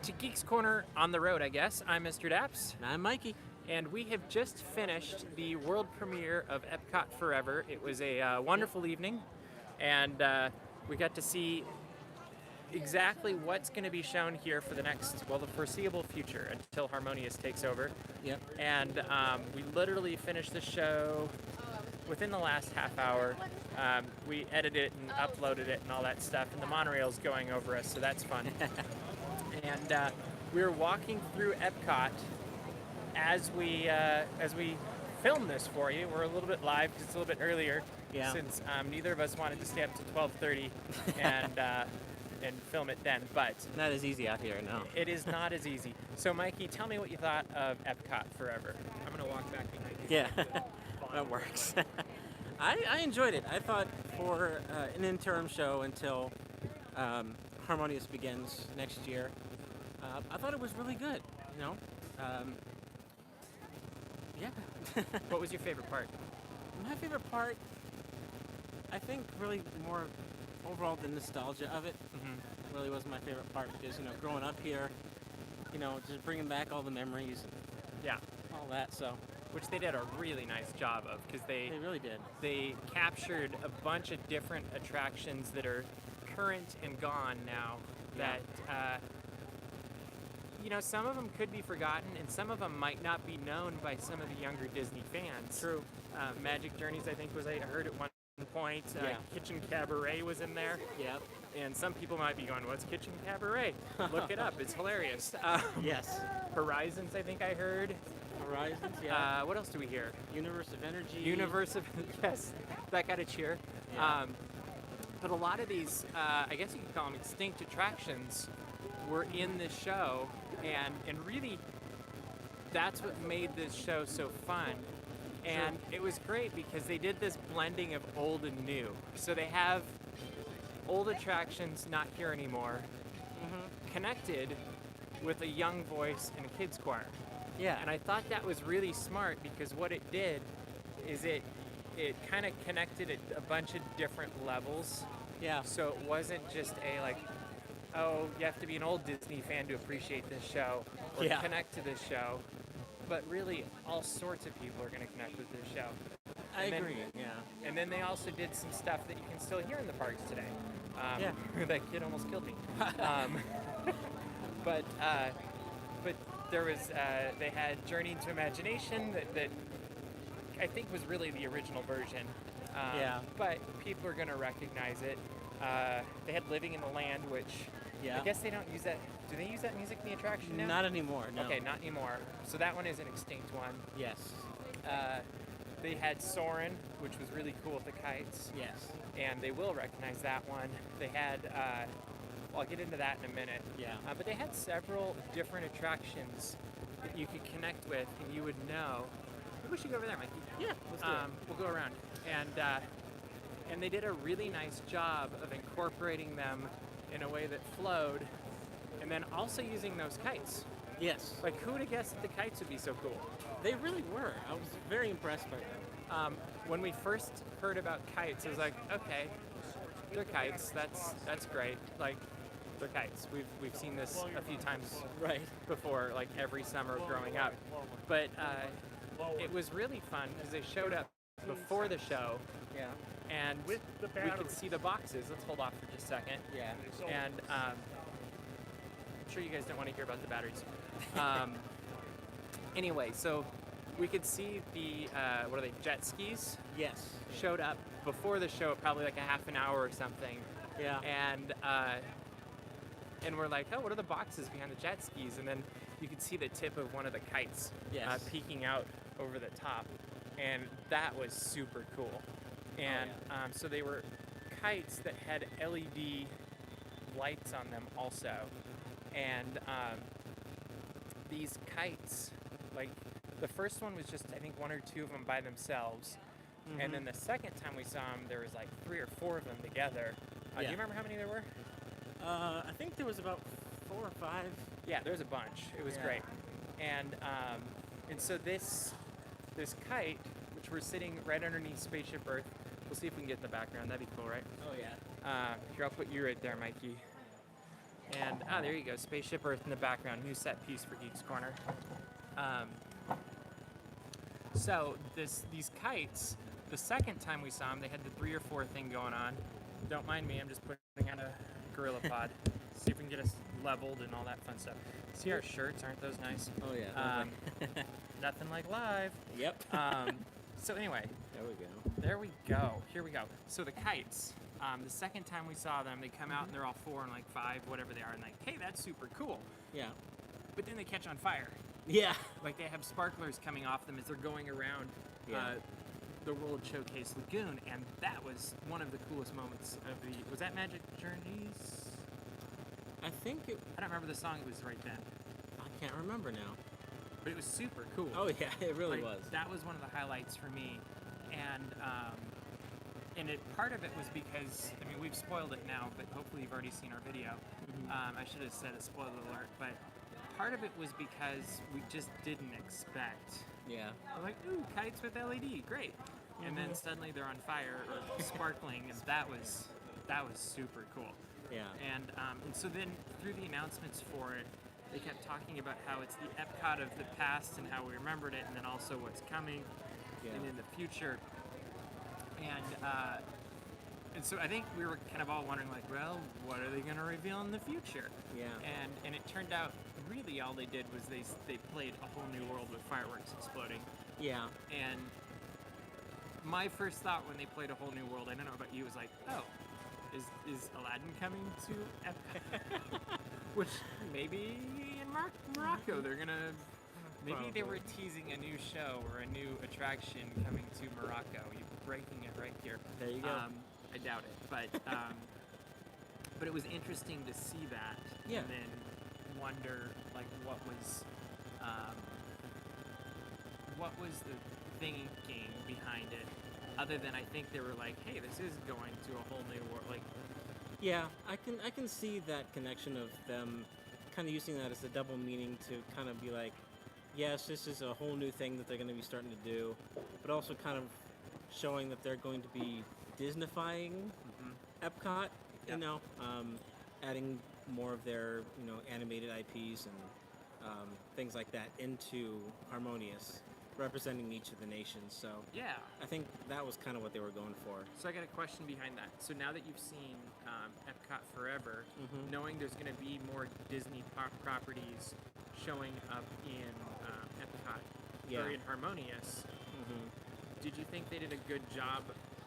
to Geeks Corner on the road, I guess. I'm Mr. Daps. And I'm Mikey. And we have just finished the world premiere of Epcot Forever. It was a wonderful evening, and we got to see exactly what's going to be shown here for the the foreseeable future until Harmonious takes over. Yep. And we literally finished the show within the last half hour. We edited it and uploaded it and all that stuff, and the monorail's going over us, so that's fun. And we were walking through Epcot as we filmed this for you. We're a little bit live because it's a little bit earlier, since neither of us wanted to stay up to 12:30 and film it then. But not as easy out here, no. It is not as easy. So, Mikey, tell me what you thought of Epcot Forever. I'm gonna walk back behind you. Yeah, that works. I enjoyed it. I thought for an interim show until Harmonious begins next year, I thought it was really good. You know. Yeah. What was your favorite part? My favorite part, I think, really more overall the nostalgia of it. Really was my favorite part because, you know, growing up here, you know, just bringing back all the memories. Yeah. All that, so. Which they did a really nice job of, because they really did. They captured a bunch of different attractions that are current and gone now. Yeah. That you know, some of them could be forgotten, and some of them might not be known by some of the younger Disney fans. True. Magic Journeys, I think, I heard at one point. Yeah. Kitchen Cabaret was in there. Yep. And some people might be going, "What's Kitchen Cabaret?" Look it up; it's hilarious. Yes. Horizons, I think I heard. Horizons, yeah. What else do we hear? Universe of Energy. Universe of yes, that got a cheer. Yeah. But a lot of these, I guess you could call them extinct attractions, were in this show, and really, that's what made this show so fun. And it was great because they did this blending of old and new. So they have old attractions not here anymore, connected with a young voice and a kids choir. Yeah. And I thought that was really smart because what it did is it kind of connected at a bunch of different levels. Yeah. So it wasn't just oh, you have to be an old Disney fan to appreciate this show or connect to this show. But really, all sorts of people are going to connect with this show. I agree, yeah. And then they also did some stuff that you can still hear in the parks today. That kid almost killed me. But there was, they had Journey into Imagination that I think was really the original version. But people are going to recognize it. They had Living in the Land, which I guess they don't use that. Do they use that music in the attraction now? Not anymore, no. Okay, not anymore. So that one is an extinct one. Yes. They had Soarin', which was really cool with the kites. Yes. And they will recognize that one. They had, I'll get into that in a minute. Yeah. But they had several different attractions that you could connect with and you would know. Maybe we should go over there, Mikey. Yeah, let's do it. We'll go around. And they did a really nice job of incorporating them in a way that flowed, and then also using those kites. Yes. Like, who would have guessed that the kites would be so cool? They really were. I was very impressed by them. When we first heard about kites, I was like, okay, they're kites. That's great. Like, they're kites. We've seen this a few times before, like every summer growing up. But it was really fun because they showed up before the show. Yeah. And we could see the boxes. Let's hold off for just a second. Yeah. And I'm sure you guys don't want to hear about the batteries. Anyway, so we could see the, what are they, jet skis? Yes. Showed up before the show, probably like a half an hour or something. Yeah. And we're like, oh, what are the boxes behind the jet skis? And then you could see the tip of one of the kites peeking out over the top. And that was super cool. And so they were kites that had LED lights on them also. And these kites, like the first one was just, I think, one or two of them by themselves. And then the second time we saw them, there was like 3 or 4 of them together. Do you remember how many there were? I think there was about 4 or 5. Yeah, there was a bunch. It was great. And so this kite, which we're sitting right underneath Spaceship Earth, we'll see if we can get in the background. That'd be cool, right? Oh, yeah. Here, I'll put you right there, Mikey. And there you go, Spaceship Earth in the background, new set piece for Geeks Corner. So these kites, the second time we saw them, they had the 3 or 4 thing going on. Don't mind me, I'm just putting on a gorilla pod. See if we can get us leveled and all that fun stuff. See our shirts, aren't those nice? Oh yeah. Nothing like live. Yep. So anyway. There we go. Here we go. So the kites. The second time we saw them, they come out and they're all 4 and like 5, whatever they are, and like, hey, that's super cool. Yeah. But then they catch on fire. Yeah. Like they have sparklers coming off them as they're going around the World Showcase Lagoon, and that was one of the coolest moments of the. Was that Magic Journeys? I think it. I don't remember the song. It was right then. I can't remember now. But it was super cool. Oh yeah, it really was. That was one of the highlights for me, and part of it was because I mean we've spoiled it now, but hopefully you've already seen our video. I should have said a spoiler alert, but part of it was because we just didn't expect. Yeah. We're like, ooh, kites with LED, great. And then suddenly they're on fire or sparkling, and that was super cool. Yeah. And so then through the announcements for it, they kept talking about how it's the Epcot of the past and how we remembered it, and then also what's coming and in the future. And so I think we were kind of all wondering, like, well, what are they going to reveal in the future? Yeah. And it turned out really all they did was they played a whole new world with fireworks exploding. Yeah. And my first thought when they played a whole new world, I don't know about you, was like, oh, is Aladdin coming to Epcot? Which maybe in Morocco they're gonna. Maybe they were teasing a new show or a new attraction coming to Morocco. You're breaking it right here. There you go. I doubt it, but it was interesting to see that, Yeah. and then wonder like what was the thinking behind it, other than I think they were like, hey, this is going to a whole new world. Like, yeah, I can see that connection of them kind of using that as a double meaning to kind of be like, yes, this is a whole new thing that they're going to be starting to do, but also kind of showing that they're going to be Disneyfying Epcot, you know, adding more of their, you know, animated IPs and things like that into Harmonious, representing each of the nations. So yeah, I think that was kind of what they were going for. So I got a question behind that. So now that you've seen Epcot Forever, knowing there's going to be more Disney properties showing up in Epcot or in Harmonious, did you think they did a good job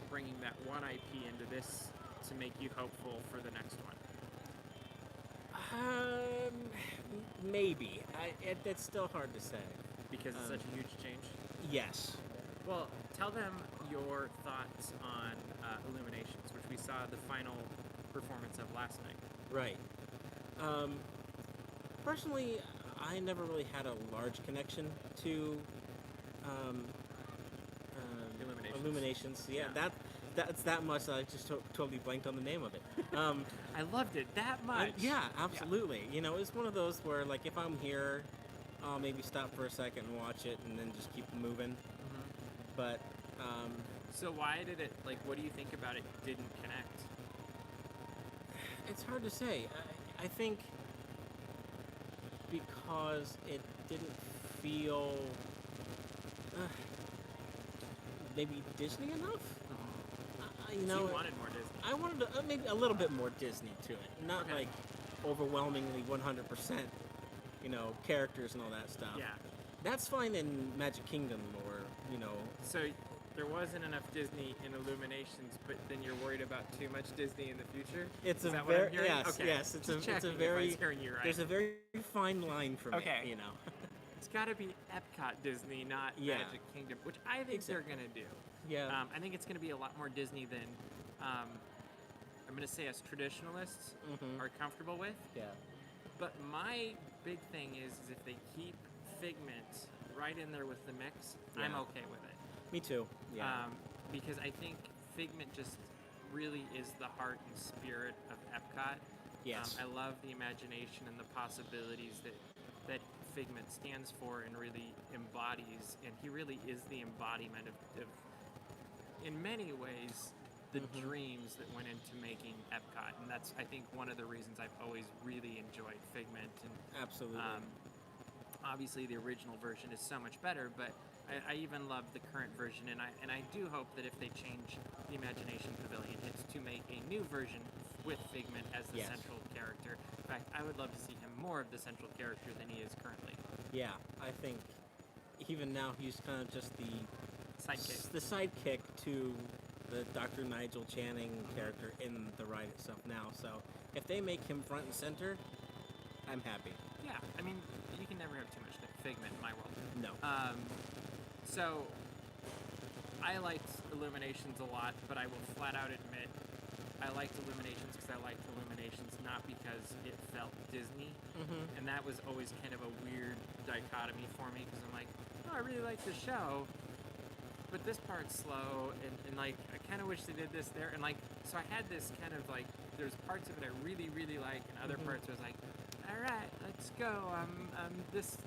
bringing that one IP into this to make you hopeful for the next one? Maybe. It's still hard to say. Because it's such a huge change? Yes. Well, tell them your thoughts on Illuminations, which we saw the final performance of last night. Right. Personally, I never really had a large connection to Illuminations. Yeah, that's that much that I just totally blanked on the name of it. I loved it that much. Yeah, absolutely. Yeah. You know, it's one of those where, like, if I'm here, I'll maybe stop for a second and watch it and then just keep moving. But, so why did it, like, what do you think about it didn't connect? It's hard to say. I think because it didn't feel maybe Disney enough. You know, so you wanted more Disney. I wanted maybe a little bit more Disney to it, not like overwhelmingly 100%. You know, characters and all that stuff. Yeah, that's fine in Magic Kingdom, or you know. So there wasn't enough Disney in Illuminations, but then you're worried about too much Disney in the future. It's Is a that very what I'm hearing? yes, okay. yes. It's a very there's a very fine line for me. You know. It's got to be Epcot Disney, not Magic Kingdom, which I think they're going to do. Yeah. I think it's going to be a lot more Disney than I'm going to say us traditionalists are comfortable with. Yeah. But my big thing is if they keep Figment right in there with the mix, I'm okay with it. Me too. Yeah. Because I think Figment just really is the heart and spirit of Epcot. Yes. I love the imagination and the possibilities that Figment stands for and really embodies, and he really is the embodiment of in many ways, the dreams that went into making Epcot, and that's, I think, one of the reasons I've always really enjoyed Figment. And Absolutely. Obviously, the original version is so much better, but I even love the current version, and I do hope that if they change the Imagination Pavilion, it's to make a new version with Figment as the central character. In fact, I would love to see him more of the central character than he is currently. Yeah, I think even now he's kind of just the sidekick to the Dr. Nigel Channing character in the ride itself now. So if they make him front and center, I'm happy. Yeah, I mean, you can never have too much Figment in my world. No. So I liked Illuminations a lot, but I will flat out admit I liked Illuminations because I liked Illuminations not because it felt Disney, and that was always kind of a weird dichotomy for me because I'm like, oh, I really like the show, but this part's slow, and like, I kind of wish they did this there, and like, so I had this kind of like, there's parts of it I really, really like, and other parts where I was like, all right, let's go, this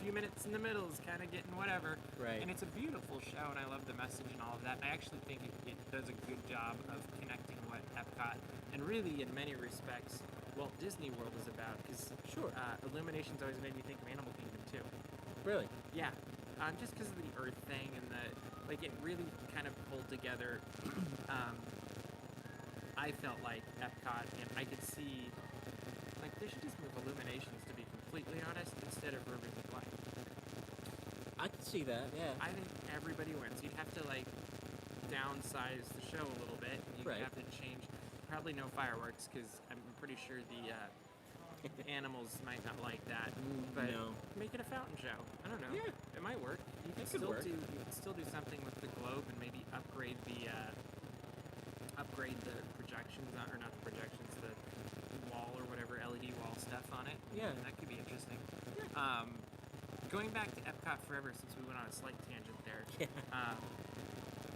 few minutes in the middle is kind of getting whatever. Right. And it's a beautiful show, and I love the message and all of that. And I actually think it does a good job of connecting what Epcot, and really in many respects, Walt Disney World is about. Because Illuminations always made me think of Animal Kingdom too. Really? Yeah. Just because of the Earth thing and like it really kind of pulled together. I felt like Epcot, and I could see like they should just move Illuminations, to be completely honest, instead of Ruby with Light. I could see that, yeah. I think everybody wins. You'd have to like downsize the show a little bit, and you'd have to change. Probably no fireworks because I'm pretty sure the animals might not like that. But make it a fountain show. I don't know. Yeah, it might work. You can still do something with the globe and maybe upgrade the projections, or not the projections, the wall or whatever LED wall stuff on it. Yeah, that could be interesting. Yeah. Going back to Epcot Forever, since we went on a slight tangent there,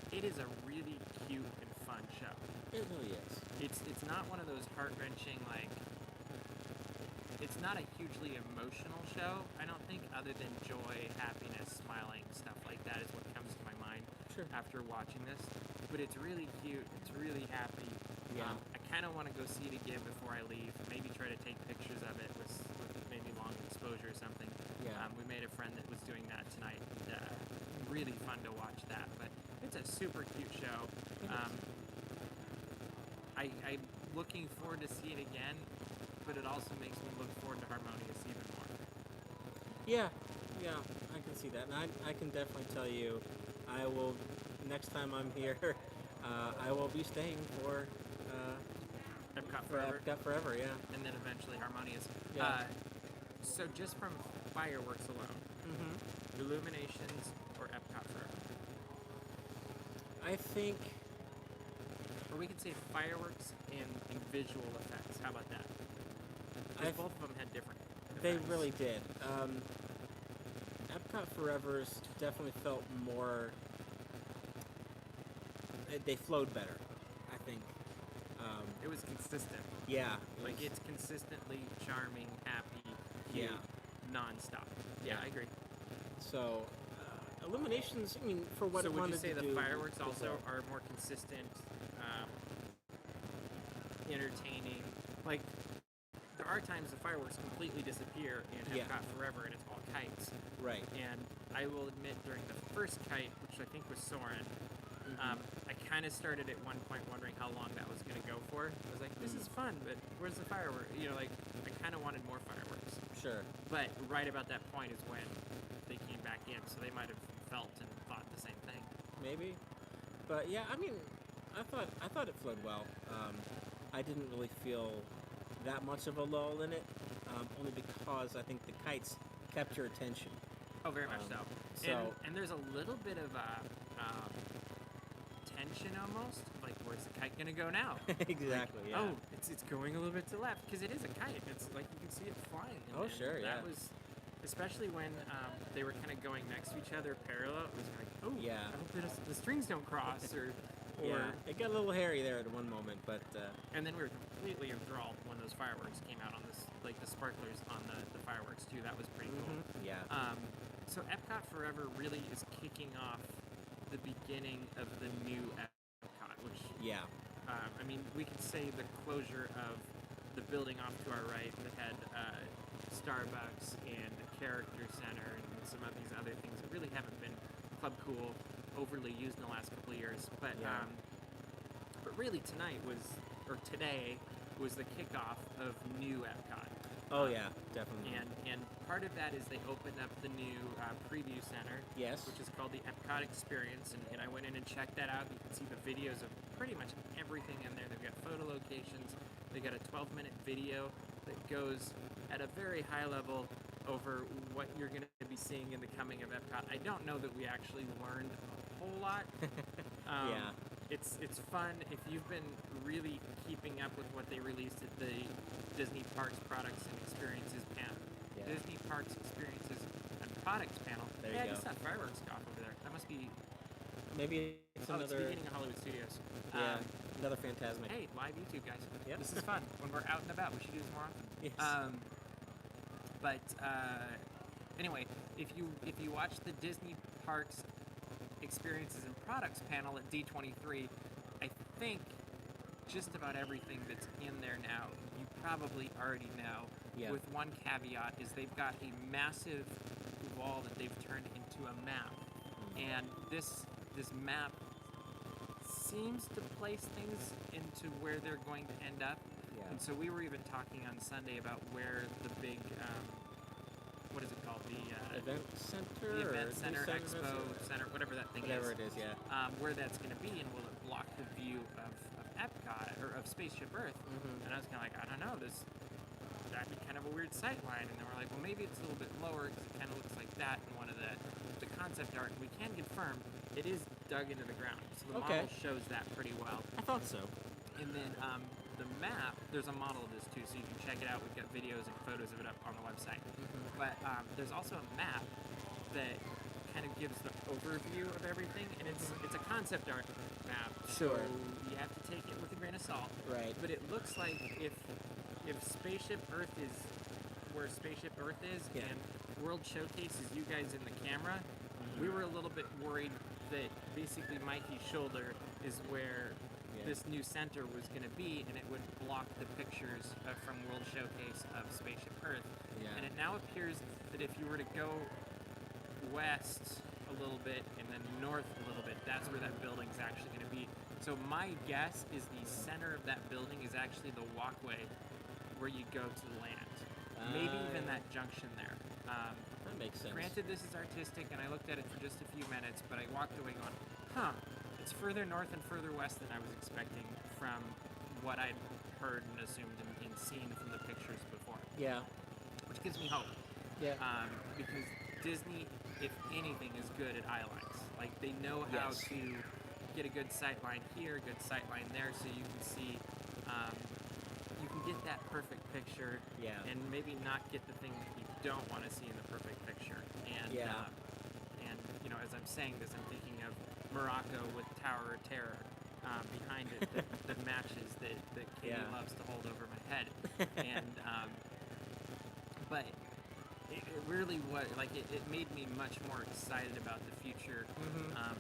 it is a really cute and fun show. It really is. It's not one of those heart-wrenching, like, it's not a hugely emotional show, I don't think, other than joy, happiness, smiling, stuff like that is what comes to my mind after watching this. But it's really cute, it's really happy. Yeah. I kind of want to go see it again before I leave, maybe try to take pictures of it with maybe long exposure or something. Yeah. We made a friend that was doing that tonight. Really fun to watch that, but it's a super cute show. I'm looking forward to see it again, but it also makes me look forward to Harmonious even more. Yeah, I can see that, and I can definitely tell you, I will, next time I'm here, I will be staying for Epcot Forever. Epcot Forever, yeah. And then eventually Harmonious. Yeah. So just from fireworks alone, Illuminations or Epcot Forever? I think... Or we could say fireworks and visual effects. How about that? Because both of them had different effects. They really did. Epcot Forever's definitely felt more... They flowed better, I think. It was consistent. Yeah. It's consistently charming, happy, cute, non-stop. Yeah, I agree. So, Illuminations, I mean, for what it wanted to do... So would you say the fireworks also are more consistent, entertaining? Like, there are times the fireworks completely disappear in Epcot Forever and it's all kites. Right. And I will admit, during the first kite, which I think was Soarin', I kind of started at one point wondering how long that was going to go for. I was like, this is fun, but where's the fireworks? You know, like, I kind of wanted more fireworks. Sure. But right about that point is when they came back in, so they might have felt and thought the same thing. Maybe. But yeah, I mean, I thought it flowed well. I didn't really feel that much of a lull in it, only because I think the kites kept your attention. Oh, very much so. And there's a little bit of tension almost, like, where's the kite gonna go now? Exactly. Like, oh, it's going a little bit to the left because it is a kite. It's like you can see it flying. And sure, that was, especially when they were kind of going next to each other parallel. It was like, oh, I hope the strings don't cross or it got a little hairy there at one moment, but and then we were completely enthralled when those fireworks came out on this, like the sparklers on the fireworks too. That was pretty cool. Yeah. So Epcot Forever really is kicking off the beginning of the new Epcot, which Yeah. I mean, we could say the closure of the building off to our right that had Starbucks and the Character Center and some of these other things that really haven't been Club Cool overly used in the last couple of years. But really today was the kickoff of new Epcot. Oh yeah, definitely. And part of that is they opened up the new preview center, yes, which is called the Epcot Experience, and I went in and checked that out. You can see the videos of pretty much everything in there. They've got photo locations. They got a 12-minute video that goes at a very high level over what you're going to be seeing in the coming of Epcot. I don't know that we actually learned a whole lot. Yeah. It's fun if you've been really keeping up with what they released at the Disney Parks Products and Experiences panel. Yeah. Disney Parks Experiences and Products panel. There you go. I just saw fireworks go off over there. That must be... Maybe it's it's the another... beginning of Hollywood Studios. Yeah, another Phantasmic. Hey, live YouTube, guys. Yep. This is fun. When we're out and about, we should do this more often. Yes. Anyway, if you watch the Disney Parks Experiences and Products panel at D23, I think just about everything that's in there now, you probably already know. Yeah. With one caveat, is they've got a massive wall that they've turned into a map. And this map seems to place things into where they're going to end up. Yeah. And so we were even talking on Sunday about where the big, what is it called? Event Center? The Event Center, New Expo Center, whatever that thing whatever is. it is, yeah. Where that's going to be, and will it block the view of Epcot, or of Spaceship Earth? Mm-hmm. And I was kind of like, I don't know, that'd be kind of a weird sight line. And then we're like, well, maybe it's a little bit lower, because it kind of looks like that in one of the concept art. We can confirm it is dug into the ground, so the model shows that pretty well. I thought so. And then the map, there's a model of this too, so you can check it out. We've got videos and photos of it up on the website. Mm-hmm. But there's also a map that kind of gives the overview of everything, and it's a concept art map, so you have to take it with a grain of salt. Right. But it looks like if Spaceship Earth is where Spaceship Earth is, and World Showcase is you guys in the camera, we were a little bit worried that basically Mikey's shoulder is where this new center was going to be, and it would block the pictures from World Showcase of Spaceship Earth. Yeah. And it now appears that if you were to go west a little bit and then north a little bit, that's where that building's actually going to be. So my guess is the center of that building is actually the walkway where you go to land. Maybe even that junction there. That makes sense. Granted, this is artistic, and I looked at it for just a few minutes, but I walked away going, it's further north and further west than I was expecting from what I'd heard and assumed and seen from the pictures before. Yeah. Which gives me hope. Yeah. Because Disney, if anything, is good at eye lines. Like, they know how to get a good sight line here, a good sight line there, so you can see, you can get that perfect picture, and maybe not get the thing that you don't want to see in the perfect picture. And, and you know, as I'm saying this, I'm thinking of Morocco with Tower of Terror behind it that matches that Katie loves to hold over my head. And, but it really was, like, it made me much more excited about the future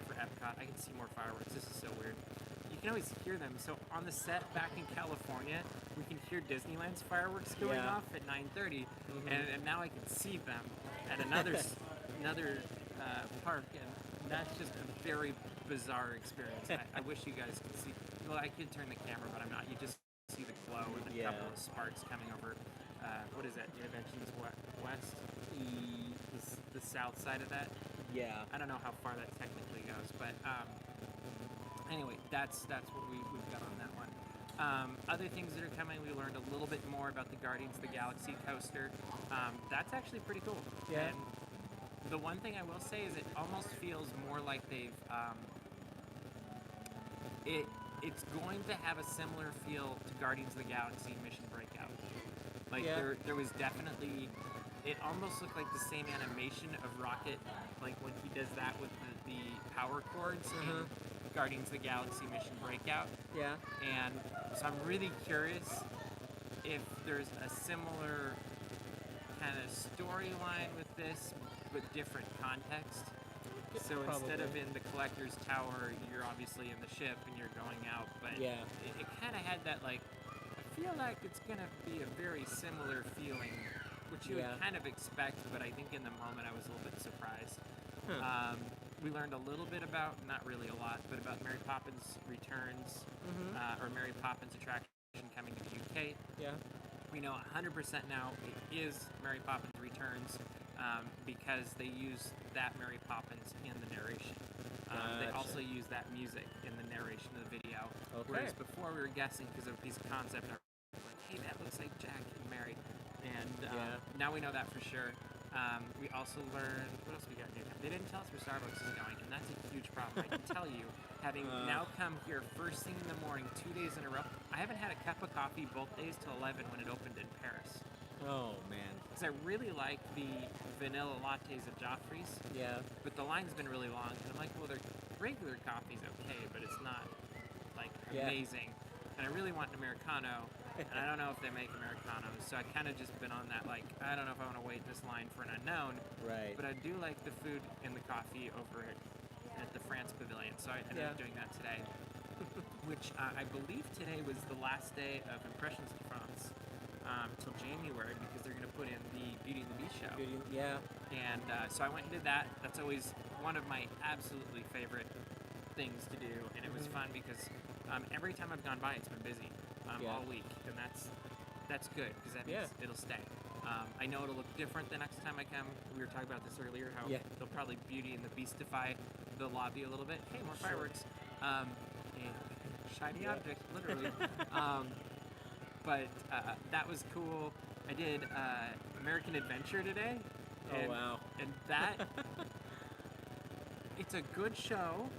for Epcot. I can see more fireworks. This is so weird. You can always hear them. So on the set back in California, we can hear Disneyland's fireworks going off at 9:30, and now I can see them at another park, and that's just a very bizarre experience. I wish you guys could see. Well, I could turn the camera, but I'm not. You just see the glow and a couple of sparks coming over. What is that? Interventions west? The south side of that? Yeah. I don't know how far that technically goes, but anyway, that's what we've got on that one. Other things that are coming, we learned a little bit more about the Guardians of the Galaxy coaster. That's actually pretty cool. Yeah. And the one thing I will say is it almost feels more like they've it's going to have a similar feel to Guardians of the Galaxy Mission Breakout. Like there was definitely, it almost looked like the same animation of Rocket, like when he does that with the power cords in Guardians of the Galaxy Mission Breakout. Yeah. And so I'm really curious if there's a similar kind of storyline with this, but different context. So instead of in the collector's tower, you're obviously in the ship and you're going out. But Yeah. it kind of had that, like, I feel like it's going to be a very similar feeling, which you would kind of expect, but I think in the moment I was a little bit surprised. Huh. We learned a little bit about, not really a lot, but about Mary Poppins Returns, or Mary Poppins attraction coming to the UK. Yeah. We know 100% now it is Mary Poppins Returns because they use that Mary Poppins in the narration. They also use that music in the narration of the video. Okay. Whereas before we were guessing because of a piece of concept, and like, hey, that looks like Jack and Mary. And now we know that for sure. We also learned, what else we got to do? They didn't tell us where Starbucks is going, and that's a huge problem. I can tell you, having now come here first thing in the morning, 2 days in a row, I haven't had a cup of coffee both days till 11 when it opened in Paris. Oh, man. Because I really like the vanilla lattes at Joffrey's. Yeah. But the line's been really long, and I'm like, well, their regular coffee's okay, but it's not, like, amazing. And I really want an Americano, and I don't know if they make Americanos, so I kind of just been on that, like, I don't know if I want to wait in this line for an unknown. Right. But I do like the food and the coffee over at the France Pavilion, so I ended up doing that today. Which I believe today was the last day of Impressions de France till January, because they're going to put in the Beauty and the Beast show. And so I went and did that. That's always one of my absolutely favorite things to do, and it was fun because every time I've gone by, it's been busy all week, and that's good because that means it'll stay. I know it'll look different the next time I come. We were talking about this earlier, how they'll probably Beauty and the Beastify the lobby a little bit. Hey, more fireworks. And shiny objects, literally. But that was cool. I did American Adventure today. And, wow. And that, it's a good show,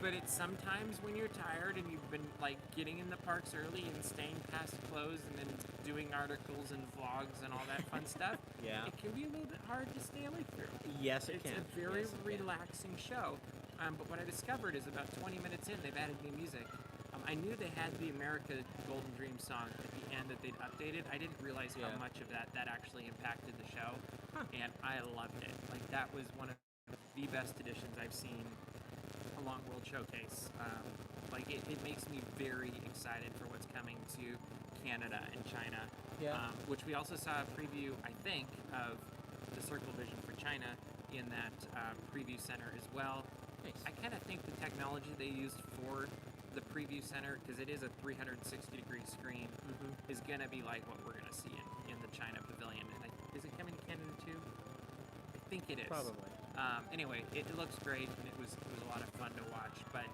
but it's sometimes when you're tired and you've been like getting in the parks early and staying past close and then doing articles and vlogs and all that fun stuff, it can be a little bit hard to stay awake through. Yes, it can. It's a very relaxing show. But what I discovered is about 20 minutes in, they've added new music. I knew they had the America Golden Dream song at the end that they'd updated. I didn't realize how much of that actually impacted the show, and I loved it. Like, that was one of the best additions I've seen along World Showcase. Like, it makes me very excited for what's coming to Canada and China, which we also saw a preview, I think, of the Circle Vision for China in that preview center as well. Nice. I kind of think the technology they used for the preview center, because it is a 360-degree screen, is going to be like what we're going to see in the China Pavilion. And is it coming to Canada too? I think it is. Probably. Anyway, it looks great, and it was a lot of fun to watch. But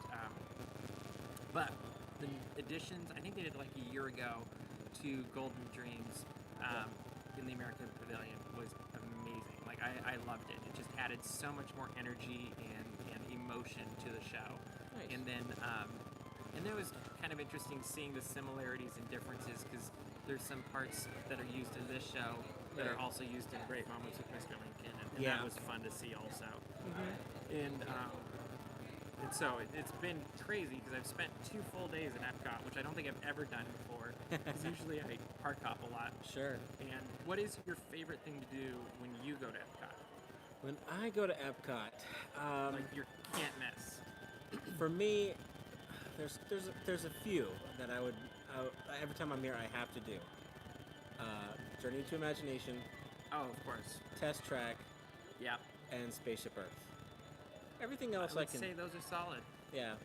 the additions, I think they did like a year ago to Golden Dreams in the American Pavilion was amazing. Like, I loved it. It just added so much more energy and emotion to the show. Nice. And then it was kind of interesting seeing the similarities and differences, because there's some parts that are used in this show that are also used in Great Moments with Mr. Lincoln, and that was fun to see also. And so it's been crazy because I've spent 2 full days in Epcot, which I don't think I've ever done before, because usually I park hop a lot. Sure. And what is your favorite thing to do when you go to Epcot? When I go to Epcot, like you can't miss. For me, there's a few that I would every time I'm here I have to do. Journey to Imagination. Oh, of course. Test Track. Yep. And Spaceship Earth. Everything else I can say those are solid. Yeah.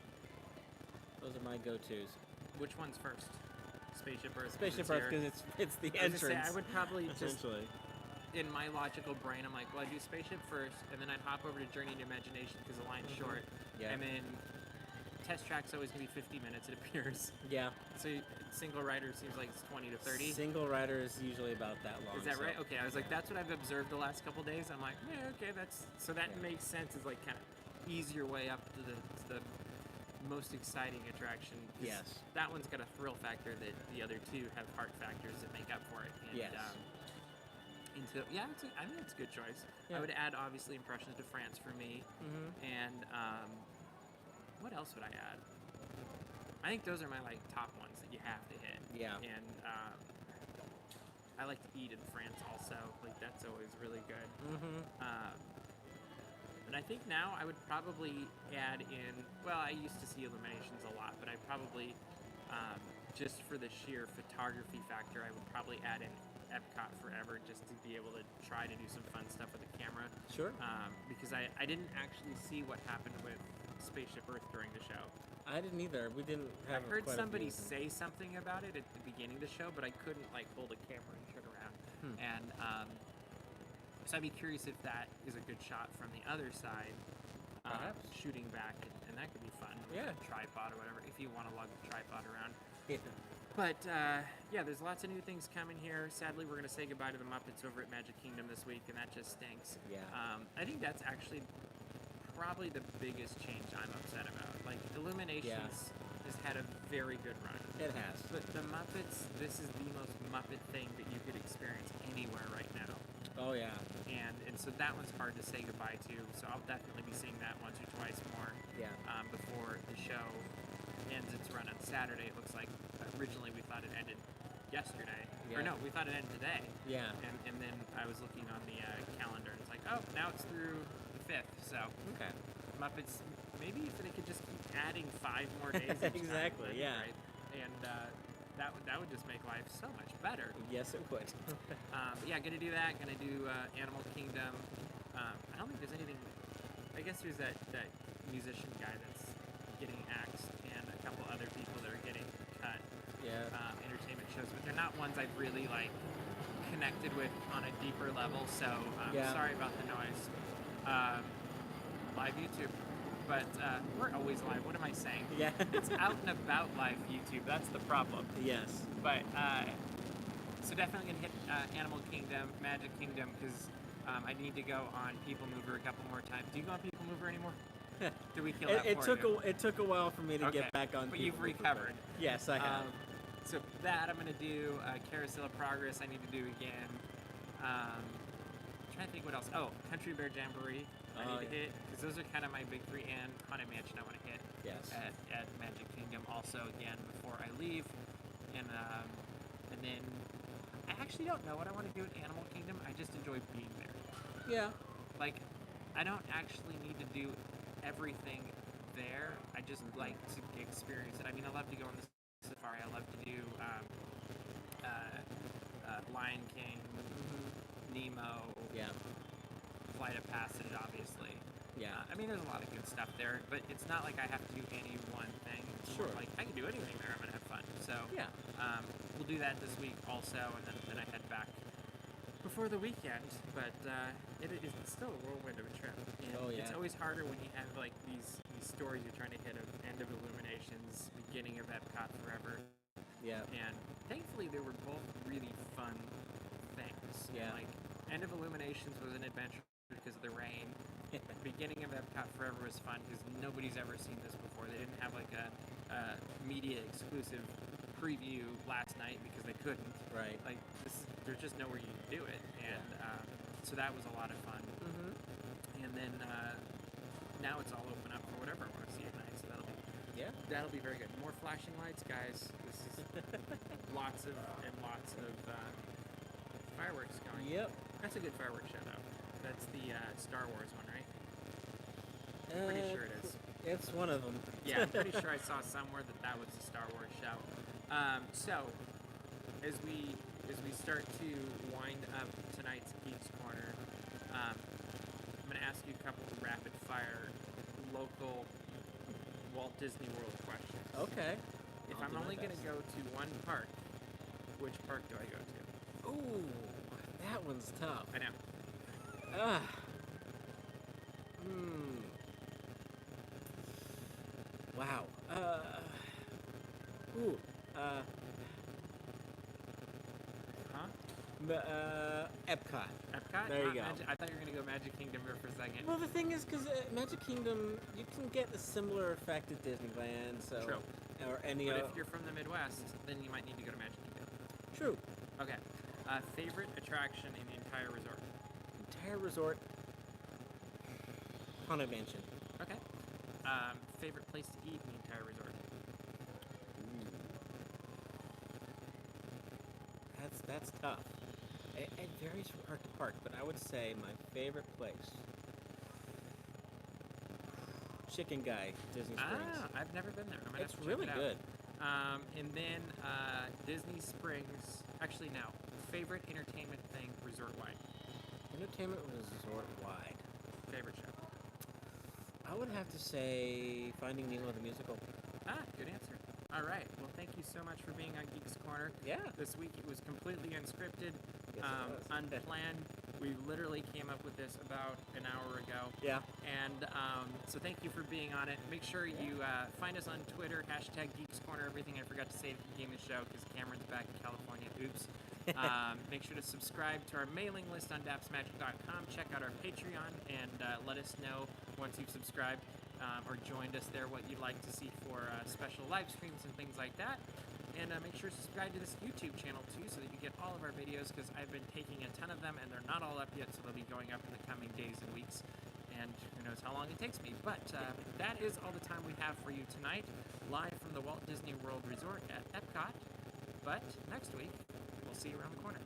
Those are my go-tos. Which one's first? Spaceship Earth. Spaceship Earth, because it's the entrance. I would probably just, essentially, in my logical brain, I'm like, well, I'd do Spaceship first, and then I'd hop over to Journey to Imagination because the line's short. Yeah. And then Test Track's always going to be 50 minutes, it appears. Yeah. So Single Rider seems like it's 20 to 30. Single Rider is usually about that long. Is that right? Okay, I was like, that's what I've observed the last couple days. I'm like, yeah, okay, that makes sense. Is like kind of ease your way up to the most exciting attraction. Yes. That one's got a thrill factor that the other two have heart factors that make up for it. And, yes. I think it's a good choice. Yeah. I would add, obviously, Impressions de France for me. And what else would I add? I think those are my top ones that you have to hit. Yeah. And I like to eat in France also. Like, that's always really good. And I think now I would probably add in, well, I used to see Illuminations a lot, but I probably, just for the sheer photography factor, I would probably add in Epcot Forever just to be able to try to do some fun stuff with the camera. Sure. Because I didn't actually see what happened with Spaceship Earth during the show. I didn't either. We didn't have. I heard somebody say something about it at the beginning of the show, but I couldn't like hold a camera and turn around. And so I'd be curious if that is a good shot from the other side, shooting back, and that could be fun. With a tripod or whatever, if you want to lug the tripod around. Yeah. But yeah, there's lots of new things coming here. Sadly, we're going to say goodbye to the Muppets over at Magic Kingdom this week, and that just stinks. Yeah. I think that's actually probably the biggest change I'm upset about. Like, Illuminations has had a very good run. It has. But the Muppets, this is the most Muppet thing that you could experience anywhere right now. Oh, yeah. And so that one's hard to say goodbye to, so I'll definitely be seeing that once or twice more before the show ends its run on Saturday. It looks like originally we thought it ended yesterday. Yeah. Or no, we thought it ended today. Yeah. And then I was looking on the calendar, and it's like, oh, now it's through the 5th, so... Okay. Muppets, maybe if they could just keep adding 5 more days each exactly, time, yeah. right? And that would just make life so much better. Yes, it would. But yeah, gonna do that. Gonna do Animal Kingdom. I don't think there's anything. I guess there's that musician guy that's getting axed, and a couple other people that are getting cut. Yeah. Entertainment shows, but they're not ones I've really like connected with on a deeper level. So sorry about the noise. Live YouTube, but we're always live. What am I saying? Yeah. It's out and about live YouTube. That's the problem. Yes. But so definitely gonna hit Animal Kingdom, Magic Kingdom, because I need to go on People Mover a couple more times. Do you go on People Mover anymore? Do we kill that for you? It took a while for me to get back on. But People you've Mover, recovered. Yes, I have. So that I'm gonna do. Carousel of Progress I need to do again. Trying to think what else. Oh, Country Bear Jamboree I need to hit, because those are kind of my big 3, and Haunted Mansion I want to hit. Yes. At Magic Kingdom also again before I leave, and then I actually don't know what I want to do at Animal Kingdom. I just enjoy being there. Yeah. Like, I don't actually need to do everything there. I just like to experience it. I mean, I love to go on the safari. I love to do Lion King, Nemo. Yeah. Flight of Passage, obviously. Yeah. I mean, there's a lot of good stuff there, but it's not like I have to do any one thing. Sure. Like, I can do anything there. I'm gonna have fun. So Yeah. We'll do that this week also, and then I head back before the weekend. But it's still a whirlwind of a trip. And Oh, yeah. It's always harder when you have like these stories you're trying to hit of end of Illuminations, beginning of Epcot Forever. Yeah. And thankfully, they were both really fun things. Yeah. Like, end of Illuminations was an adventure because of the rain. Beginning of Epcot Forever was fun because nobody's ever seen this before. They didn't have like a media exclusive preview last night because they couldn't. Right. Like, there's just nowhere you can do it, and so that was a lot of fun. Mm-hmm. And then now it's all open up for whatever I want to see at night. So that'll be very good. More flashing lights, guys. This is lots of fireworks going. Yep. That's a good fireworks show, though. That's the Star Wars one, right? Pretty sure it is. It's one of them. Yeah, I'm pretty sure I saw somewhere that was the Star Wars show. So, as we start to wind up tonight's Geeks Corner, I'm going to ask you a couple of rapid fire local Walt Disney World questions. Okay. If I'll I'm do my only going to best. go to one park, which park do I go to? Ooh, that one's tough. I know. Wow. Epcot. Epcot? There you go. I thought you were going to go Magic Kingdom here for a second. Well, the thing is, because Magic Kingdom, you can get a similar effect at Disneyland, so... True. Or any But if you're from the Midwest, then you might need to go to Magic Kingdom. True. Okay. Favorite attraction in the entire resort? Entire resort. Haunted Mansion. Okay. Favorite place to eat in the entire resort? That's tough. It varies from park to park, but I would say my favorite place. chicken guy, Disney Springs. I've never been there. I'm gonna It's have to really check it out. good. And then Disney Springs. Actually, no. Favorite entertainment thing resort-wide. Entertainment resort wide. Favorite show. I would have to say Finding Nemo the musical. Good answer. All right. Well, thank you so much for being on Geeks Corner. Yeah. This week it was completely unscripted, Yes, it was. unplanned. We literally came up with this about an hour ago. Yeah. And so thank you for being on it. Make sure you find us on Twitter, #Geeks Corner. Everything I forgot to say at the beginning of the show because Cameron's back in California. Oops. Make sure to subscribe to our mailing list on dapsmagic.com. Check out our Patreon and let us know once you've subscribed or joined us there what you'd like to see for special live streams and things like that. And make sure to subscribe to this YouTube channel too so that you get all of our videos because I've been taking a ton of them and they're not all up yet, so they'll be going up in the coming days and weeks. And who knows how long it takes me. But that is all the time we have for you tonight, live from the Walt Disney World Resort at Epcot. But next week, we'll see you around the corner.